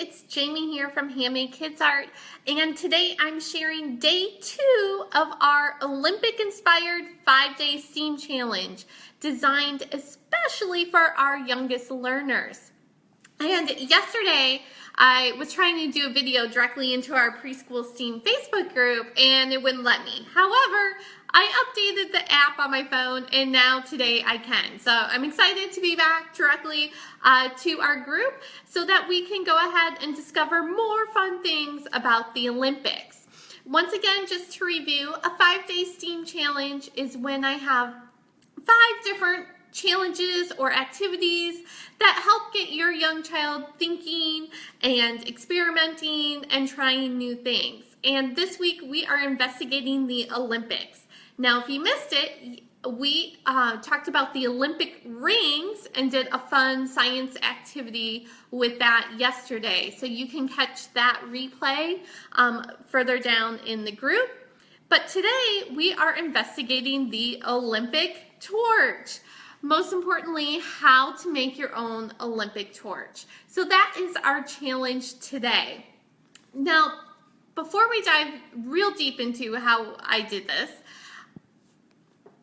it's Jamie here from Handmade Kids Art, and today I'm sharing day 2 of our Olympic-inspired 5-day STEAM challenge, designed especially for our youngest learners. And yesterday, I was trying to do a video directly into our preschool STEAM Facebook group, and it wouldn't let me. However, I updated the app on my phone, and now today I can. So I'm excited to be back directly to our group so that we can go ahead and discover more fun things about the Olympics. Once again, just to review, a 5-day STEAM challenge is when I have 5 different challenges or activities that help get your young child thinking and experimenting and trying new things. And this week we are investigating the Olympics. Now, if you missed it, we talked about the Olympic rings and did a fun science activity with that yesterday. So you can catch that replay further down in the group. But today we are investigating the Olympic torch. Most importantly, how to make your own Olympic torch. So that is our challenge today. Now, before we dive real deep into how I did this,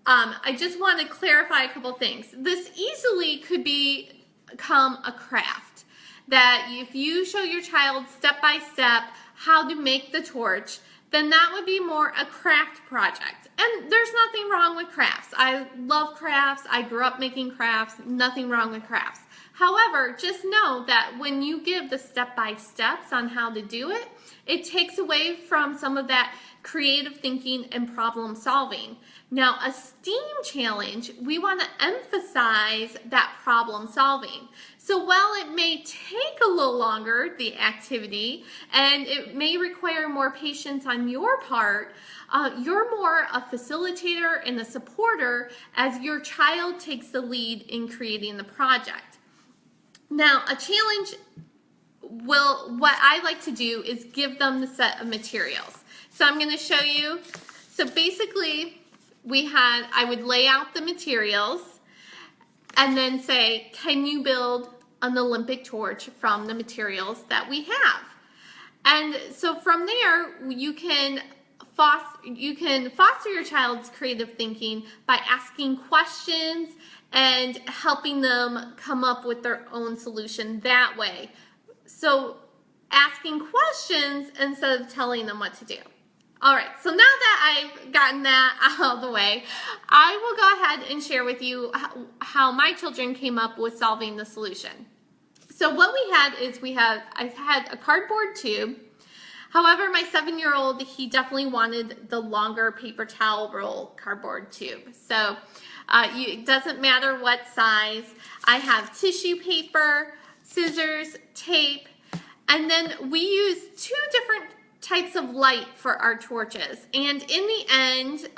I just want to clarify a couple things. This easily could become a craft, that if you show your child step by step how to make the torch, then that would be more a craft project. And there's nothing wrong with crafts. I love crafts. I grew up making crafts. Nothing wrong with crafts. However, just know that when you give the step-by-steps on how to do it, it takes away from some of that creative thinking and problem solving. Now, a STEAM challenge, we want to emphasize that problem solving. So while it may take a little longer, the activity, and it may require more patience on your part, you're more a facilitator and a supporter as your child takes the lead in creating the project. Now, a challenge what I like to do is give them the set of materials. So I'm going to show you. So basically, I would lay out the materials and then say, can you build an Olympic torch from the materials that we have? And so from there, you can foster your child's creative thinking by asking questions and helping them come up with their own solution that way. So asking questions instead of telling them what to do. All right, so now that I've gotten that out of the way, I will go ahead and share with you how my children came up with solving the solution. So what we had is I had a cardboard tube. However, my 7-year-old, he definitely wanted the longer paper towel roll cardboard tube. So it doesn't matter what size. I have tissue paper, scissors, tape, and then we use 2 different types of light for our torches. And in the end,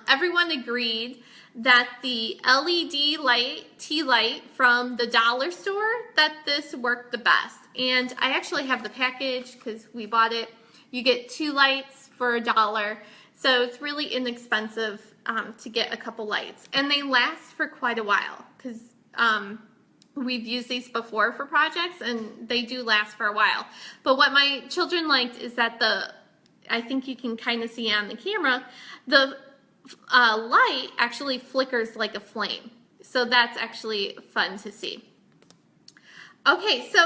everyone agreed that the LED light, tea light from the dollar store, that this worked the best. And I actually have the package because we bought it. You get 2 lights for $1. So it's really inexpensive to get a couple lights. And they last for quite a while because we've used these before for projects and they do last for a while. But what my children liked is that I think you can kind of see on the camera, the light actually flickers like a flame. So that's actually fun to see. Okay, so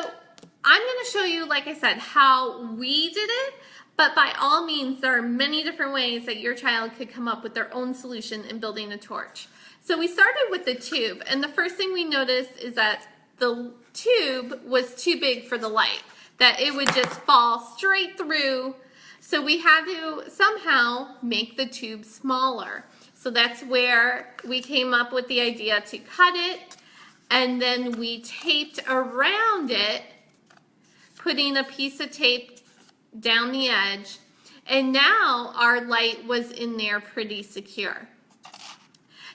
I'm going to show you, like I said, how we did it. But by all means, there are many different ways that your child could come up with their own solution in building a torch. So we started with the tube, and the first thing we noticed is that the tube was too big for the light, that it would just fall straight through. So we had to somehow make the tube smaller. So that's where we came up with the idea to cut it, and then we taped around it, putting a piece of tape down the edge, and now our light was in there pretty secure.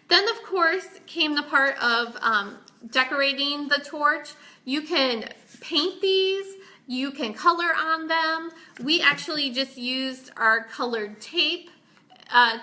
Then, of course, came the part of decorating the torch. You can paint these, you can color on them. We actually just used our colored tape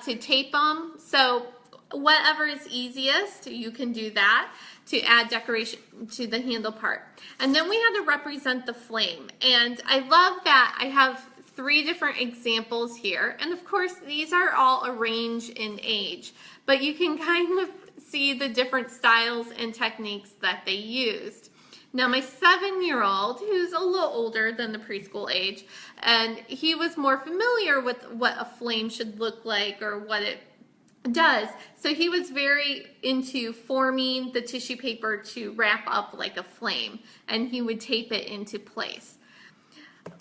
to tape them. So whatever is easiest, you can do that to add decoration to the handle part. And then we had to represent the flame. And I love that I have 3 different examples here. And of course, these are all arranged in age, but you can kind of see the different styles and techniques that they used. Now my 7-year-old, who's a little older than the preschool age, and he was more familiar with what a flame should look like or what it does. So he was very into forming the tissue paper to wrap up like a flame, and he would tape it into place.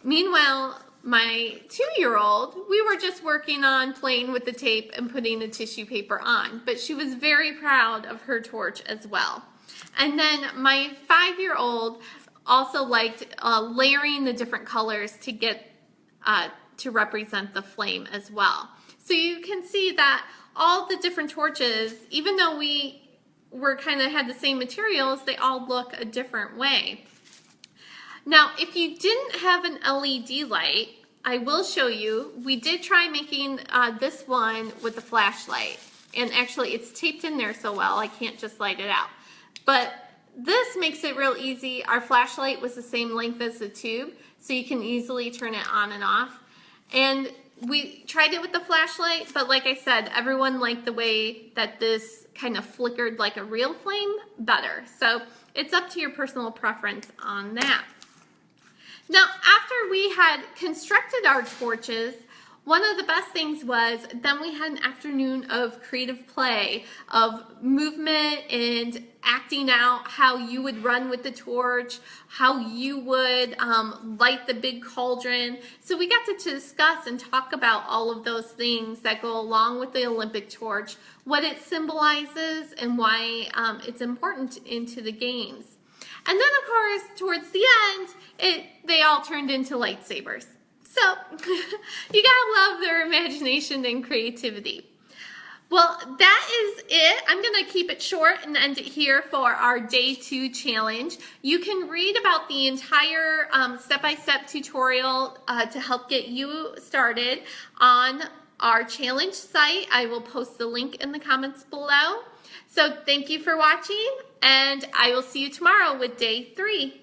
Meanwhile, my 2-year-old, we were just working on playing with the tape and putting the tissue paper on, but she was very proud of her torch as well. And then my 5-year-old also liked layering the different colors to get to represent the flame as well. So you can see that all the different torches, even though we were kind of had the same materials, they all look a different way. Now, if you didn't have an LED light, I will show you. We did try making this one with a flashlight, and actually it's taped in there so well I can't just light it out. But this makes it real easy. Our flashlight was the same length as the tube, so you can easily turn it on and off. And we tried it with the flashlight, but like I said, everyone liked the way that this kind of flickered like a real flame better. So it's up to your personal preference on that. Now, after we had constructed our torches, one of the best things was then we had an afternoon of creative play, of movement and acting out how you would run with the torch, how you would light the big cauldron. So we got to discuss and talk about all of those things that go along with the Olympic torch, what it symbolizes, and why it's important into the games. And then, of course, towards the end, they all turned into lightsabers. So you gotta love their imagination and creativity. Well, that is it. I'm gonna keep it short and end it here for our day 2 challenge. You can read about the entire step-by-step tutorial to help get you started on our challenge site. I will post the link in the comments below. So thank you for watching, and I will see you tomorrow with day 3.